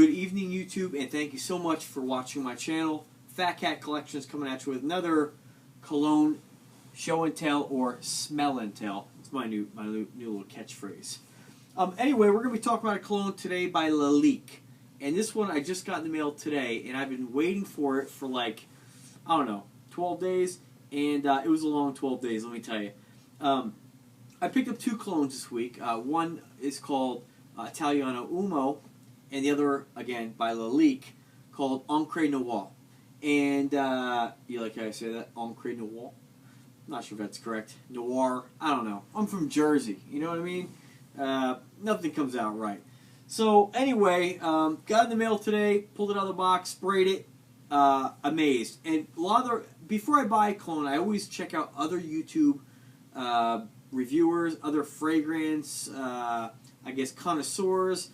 Good evening, YouTube, and thank you so much for watching my channel. Fat Cat Collection is coming at you with another cologne show and tell or smell and tell. It's my new little catchphrase. Anyway, we're going to be talking about a cologne today by Lalique. And this one I just got in the mail today, and I've been waiting for it for like, I don't know, 12 days. And it was a long 12 days, let me tell you. I picked up two colognes this week. One is called Italiano Umo, and the other, again, by Lalique, called Encre Noire. And, you like how I say that? Encre Noire? I'm not sure if that's correct. Noir, I don't know. I'm from Jersey, you know what I mean? Nothing comes out right. So, anyway, got in the mail today, pulled it out of the box, sprayed it, amazed. And a lot of before I buy a cologne, I always check out other YouTube reviewers, other fragrance, I guess, connoisseurs.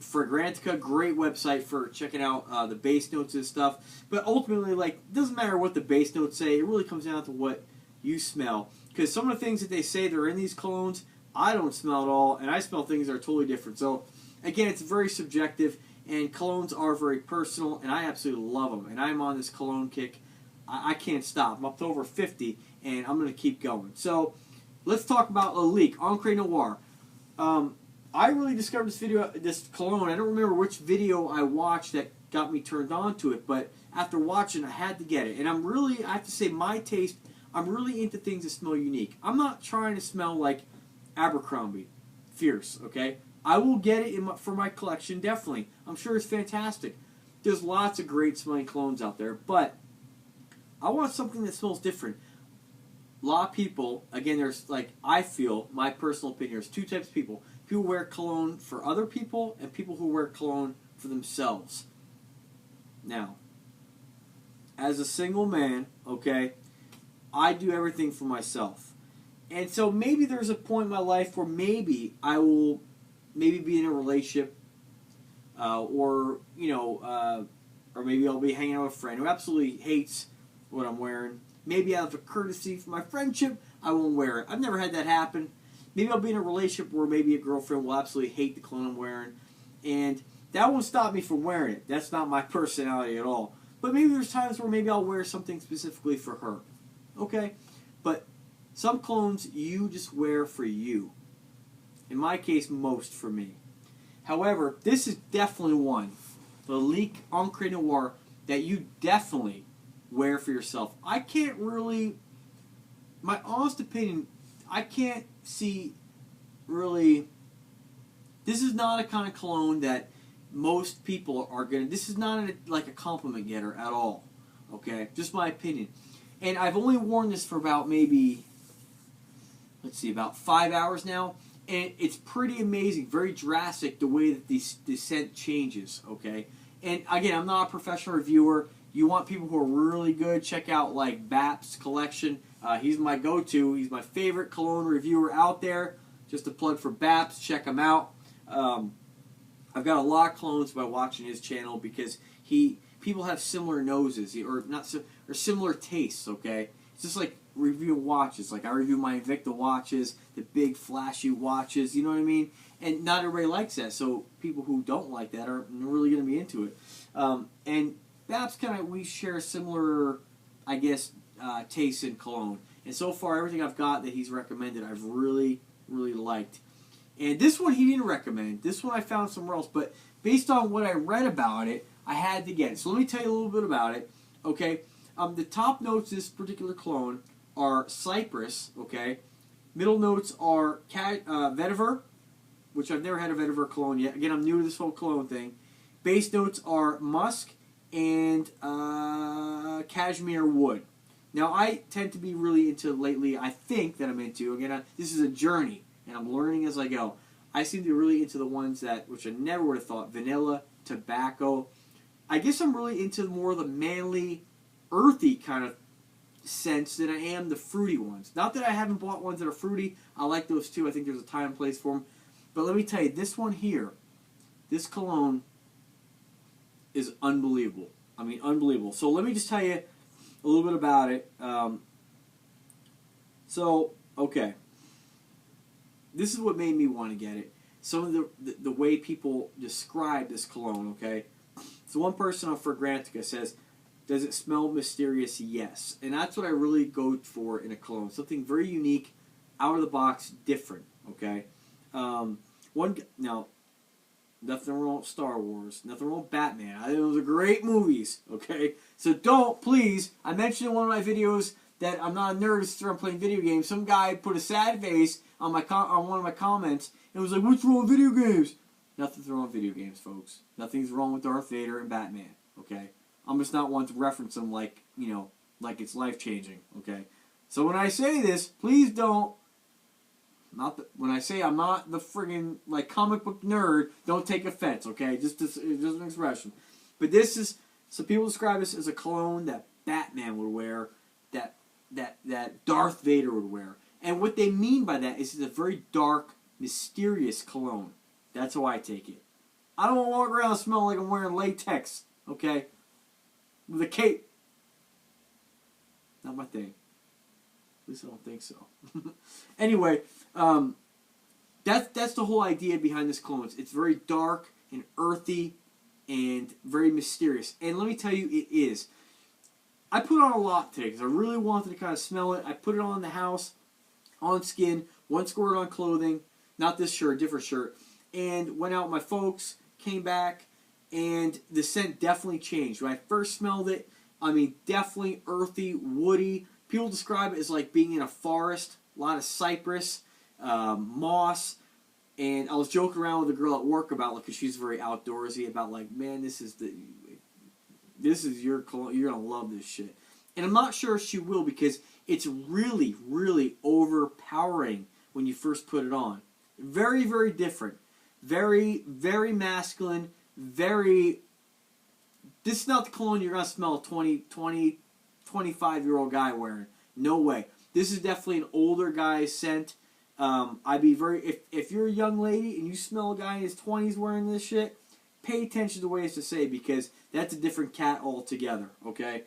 Fragrantica, great website for checking out the base notes and stuff. But ultimately, like, it doesn't matter what the base notes say. It really comes down to what you smell. Because some of the things that they say that are in these colognes, I don't smell at all, and I smell things that are totally different. So, again, it's very subjective, and colognes are very personal, and I absolutely love them. And I'm on this cologne kick. I can't stop. I'm up to over 50, and I'm going to keep going. So, let's talk about Lalique Encre Noire. I really discovered this cologne. I don't remember which video I watched that got me turned on to it, but after watching, I had to get it. And I have to say, my taste, I'm really into things that smell unique. I'm not trying to smell like Abercrombie. Fierce, okay? I will get it for my collection, definitely. I'm sure it's fantastic. There's lots of great smelling colognes out there, but I want something that smells different. A lot of people, again, there's, like, I feel, my personal opinion, there's two types of people. People who wear cologne for other people and people who wear cologne for themselves. Now, as a single man, okay, I do everything for myself. And so maybe there's a point in my life where maybe I will be in a relationship or maybe I'll be hanging out with a friend who absolutely hates what I'm wearing. Maybe out of a courtesy for my friendship, I won't wear it. I've never had that happen. Maybe I'll be in a relationship where maybe a girlfriend will absolutely hate the cologne I'm wearing. And that won't stop me from wearing it. That's not my personality at all. But maybe there's times where maybe I'll wear something specifically for her. Okay? But some colognes you just wear for you. In my case, most for me. However, this is definitely one, Lalique Encre Noire, that you definitely wear for yourself. I can't really, my honest opinion, I can't see really, this is not a kind of cologne that most people are going to, this is not like a compliment getter at all, okay? Just my opinion. And I've only worn this for about maybe, let's see, about 5 hours now, and it's pretty amazing, very drastic the way that the scent changes, okay? And again, I'm not a professional reviewer. You want people who are really good, check out like Bap's collection. He's my go-to. He's my favorite cologne reviewer out there. Just a plug for Baps. Check him out. I've got a lot of colognes by watching his channel because people have similar noses or similar tastes. Okay, it's just like reviewing watches. Like I review my Invicta watches, the big flashy watches. You know what I mean? And not everybody likes that. So people who don't like that aren't really going to be into it. And Babs we share similar, I guess, tastes in cologne. And so far, everything I've got that he's recommended, I've really, really liked. And this one he didn't recommend. This one I found somewhere else. But based on what I read about it, I had to get it. So let me tell you a little bit about it. Okay, the top notes of this particular cologne are cypress. Okay, middle notes are vetiver, which I've never had a vetiver cologne yet. Again, I'm new to this whole cologne thing. Base notes are musk and cashmere wood. Now, I tend to be really into lately, I think that I'm into, again, this is a journey, and I'm learning as I go. I seem to be really into the ones which I never would have thought, vanilla, tobacco. I guess I'm really into more of the manly, earthy kind of scents than I am the fruity ones. Not that I haven't bought ones that are fruity. I like those too. I think there's a time and place for them. But let me tell you, this one here, this cologne is unbelievable. I mean, unbelievable. So let me just tell you a little bit about it. Okay. This is what made me want to get it. some of the way people describe this cologne, okay? So one person on Fragrantica says, does it smell mysterious? Yes. And that's what I really go for in a cologne. Something very unique, out of the box, different, okay? Now, nothing wrong with Star Wars. Nothing wrong with Batman. I think those are great movies, okay? So don't, please, I mentioned in one of my videos that I'm not a nerd since I'm playing video games. Some guy put a sad face on on one of my comments and was like, what's wrong with video games? Nothing's wrong with video games, folks. Nothing's wrong with Darth Vader and Batman, okay? I'm just not one to reference them like, you know, like it's life-changing, okay? So when I say this, please don't, when I say I'm not the friggin' like comic book nerd, don't take offense, okay? Just an expression. But this is, so people describe this as a cologne that Batman would wear, that Darth Vader would wear. And what they mean by that is it's a very dark, mysterious cologne. That's how I take it. I don't want to walk around smelling like I'm wearing latex, okay? With a cape. Not my thing. At least I don't think so. Anyway, that's the whole idea behind this cologne. It's very dark and earthy and very mysterious. And let me tell you, it is. I put on a lot today because I really wanted to kind of smell it. I put it on in the house, on skin, one squirt on clothing. Not this shirt, different shirt. And went out with my folks, came back, and the scent definitely changed. When I first smelled it, I mean, definitely earthy, woody. People describe it as like being in a forest, a lot of cypress, moss. And I was joking around with a girl at work about, like, because she's very outdoorsy, about like, man, this is your cologne. You're gonna love this shit. And I'm not sure if she will because it's really, really overpowering when you first put it on. Very, very different. Very, very masculine. Very. This is not the cologne you're gonna smell a 25-year-old guy wearing. No way. This is definitely an older guy's scent. I'd be very, if you're a young lady and you smell a guy in his 20s wearing this shit, pay attention to what he has to say because that's a different cat altogether, okay?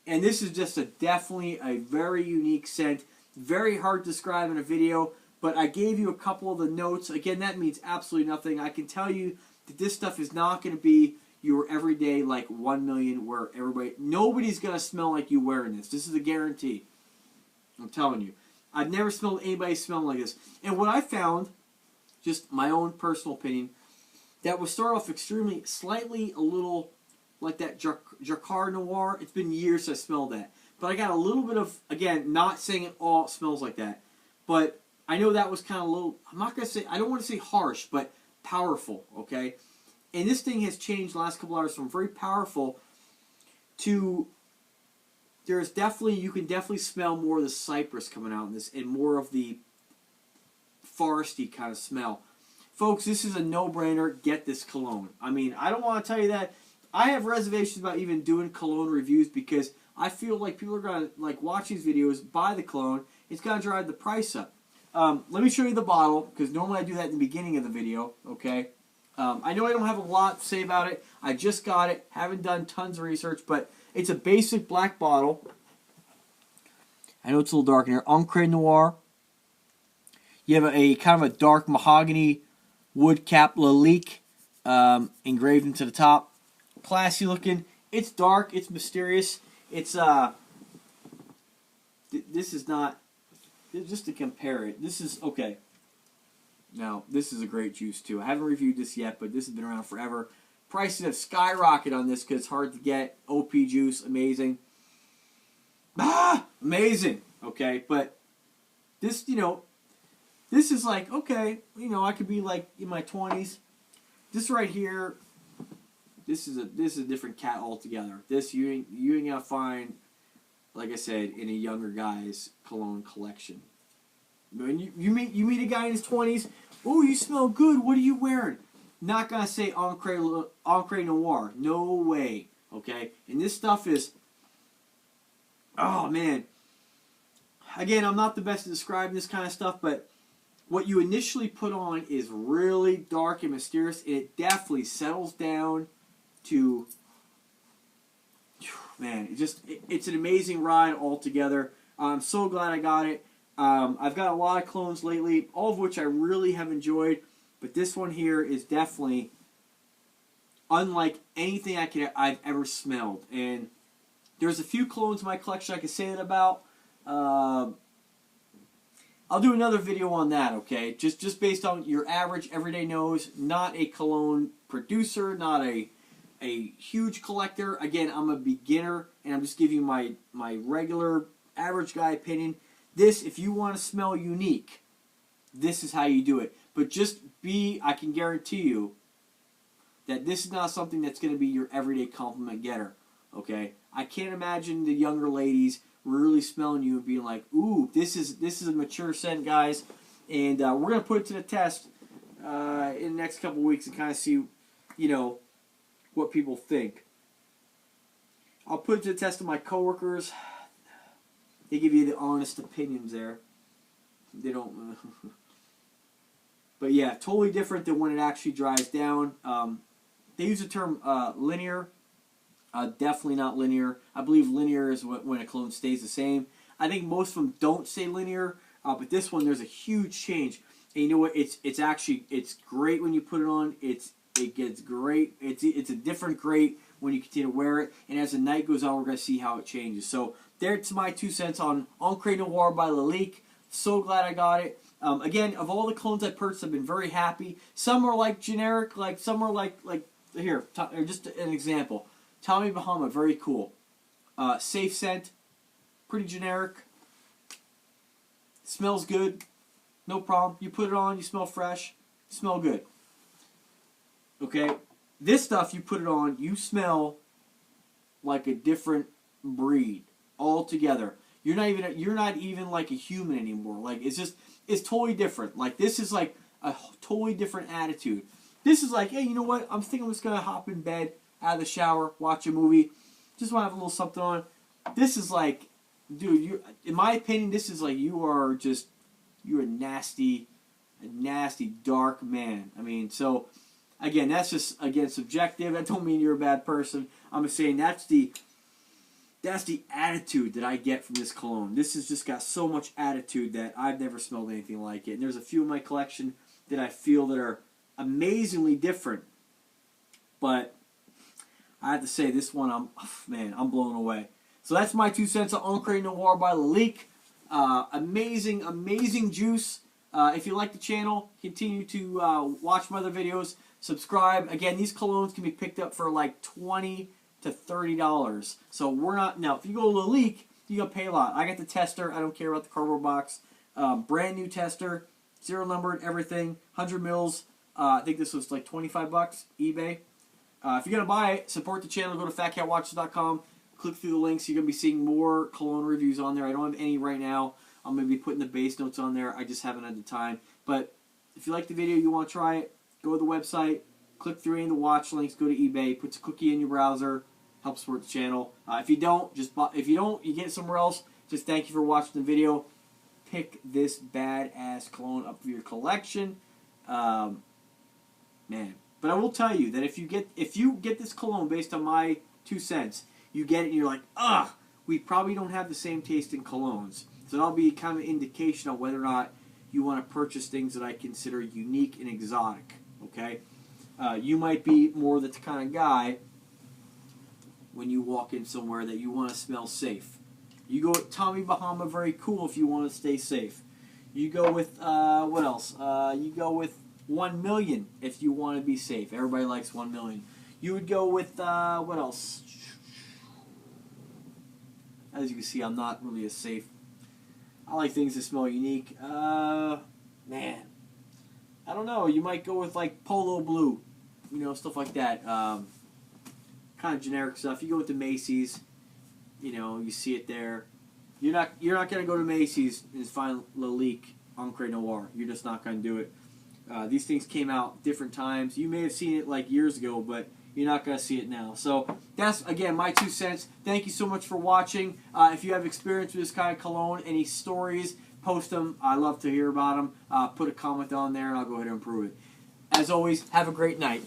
And this is just definitely a very unique scent. Very hard to describe in a video, but I gave you a couple of the notes. Again, that means absolutely nothing. I can tell you that this stuff is not going to be your everyday, like, 1 million where nobody's going to smell like you wearing this. This is a guarantee. I'm telling you. I've never smelled anybody smelling like this. And what I found, just my own personal opinion, that would start off extremely, slightly a little like that Encre Noire. It's been years since I smelled that. But I got a little bit of, again, not saying it all smells like that. But I know that was kind of a little, I'm not going to say, I don't want to say harsh, but powerful, okay? And this thing has changed the last couple hours from very powerful to, there's definitely, you can definitely smell more of the cypress coming out in this and more of the foresty kind of smell. Folks, this is a no-brainer. Get this cologne. I mean, I don't want to tell you that. I have reservations about even doing cologne reviews because I feel like people are going to like watch these videos, buy the cologne. It's going to drive the price up. Let me show you the bottle because normally I do that in the beginning of the video, okay? I know I don't have a lot to say about it. I just got it. Haven't done tons of research, but it's a basic black bottle. I know it's a little dark in here. Encre Noire. You have a kind of a dark mahogany wood cap Lalique engraved into the top. Classy looking. It's dark. It's mysterious. It's this is not, just to compare it. This is okay. Now this is a great juice too. I haven't reviewed this yet, but this has been around forever. Prices have skyrocketed on this because it's hard to get. OP juice, amazing. Amazing. Okay, but this, you know, this is like, okay, you know, I could be like in my 20s. This right here, this is a different cat altogether. This you ain't gonna find, like I said, in a younger guy's cologne collection. When you meet a guy in his 20s, oh, you smell good. What are you wearing? Not gonna say Encre Noire. No way. Okay? And this stuff is, oh man. Again, I'm not the best at describing this kind of stuff, but what you initially put on is really dark and mysterious, and it definitely settles down to, man, it's an amazing ride altogether. I'm so glad I got it. I've got a lot of colognes lately, all of which I really have enjoyed. But this one here is definitely unlike anything I've ever smelled. And there's a few colognes in my collection I can say that about. I'll do another video on that, okay? Just based on your average everyday nose, not a cologne producer, not a huge collector. Again, I'm a beginner, and I'm just giving you my regular average guy opinion. This, if you want to smell unique, this is how you do it. But I can guarantee you that this is not something that's going to be your everyday compliment getter, okay? I can't imagine the younger ladies really smelling you and being like, ooh, this is a mature scent, guys. And we're going to put it to the test in the next couple weeks and kind of see, you know, what people think. I'll put it to the test of my coworkers. They give you the honest opinions there. They don't... But yeah, totally different than when it actually dries down. They use the term linear. Definitely not linear. I believe linear is when a cologne stays the same. I think most of them don't stay linear, but this one there's a huge change. And you know what? It's great when you put it on. It gets great. It's a different great when you continue to wear it. And as the night goes on, we're going to see how it changes. So there's my 2 cents on Encre Noire by Lalique. So glad I got it. Again, of all the colognes I purchased, I've been very happy. Some are like generic, like some are like here, just an example. Tommy Bahama, very cool. Safe scent, pretty generic. Smells good, no problem. You put it on, you smell fresh, smell good. Okay, this stuff you put it on, you smell like a different breed altogether. You're not even like a human anymore. Like it's totally different. Like this is like a totally different attitude. This is like, hey, you know what? I'm thinking I'm just gonna hop in bed, out of the shower, watch a movie, just want to have a little something on. This is like, dude, in my opinion, this is like you're a nasty, dark man. I mean, so again, that's just subjective. That don't mean you're a bad person. I'm just saying that's the attitude that I get from this cologne. This has just got so much attitude that I've never smelled anything like it. And there's a few in my collection that I feel that are amazingly different. But I have to say, this one, I'm blown away. So that's my 2 cents on Encre Noire by Lalique. Amazing juice. If you like the channel, continue to watch my other videos. Subscribe. Again, these colognes can be picked up for like $20 to $30. So we're not... Now, if you go to Lalique, you're going to pay a lot. I got the tester. I don't care about the cardboard box. Brand new tester. 0 numbered, everything. 100 mils. I think this was like 25 bucks. eBay. If you're going to buy it, support the channel. Go to fatcatwatches.com. Click through the links. You're going to be seeing more cologne reviews on there. I don't have any right now. I'm going to be putting the base notes on there. I just haven't had the time. But if you like the video, you want to try it, go to the website. Click through any of the watch links. Go to eBay. Put the cookie in your browser. Help support the channel. If you don't, you get it somewhere else. Just thank you for watching the video. Pick this badass cologne up for your collection. Man. But I will tell you that if you get this cologne based on my 2 cents, you get it and you're like, ugh, we probably don't have the same taste in colognes. So that'll be kind of an indication of whether or not you want to purchase things that I consider unique and exotic. Okay? You might be more the kind of guy when you walk in somewhere that you want to smell safe. You go with Tommy Bahama, very cool if you want to stay safe. You go with, what else? You go with 1 million if you want to be safe. Everybody likes 1 million. You would go with, what else? As you can see, I'm not really as safe. I like things that smell unique. Man. I don't know. You might go with, like, Polo Blue. You know, stuff like that. Kind of generic stuff. You go with the Macy's. You know, you see it there. You're not going to go to Macy's and find Lalique Encre Noire. You're just not going to do it. These things came out different times. You may have seen it like years ago, but you're not going to see it now. So that's, again, my 2 cents. Thank you so much for watching. If you have experience with this kind of cologne, any stories, post them. I love to hear about them. Put a comment on there, and I'll go ahead and improve it. As always, have a great night.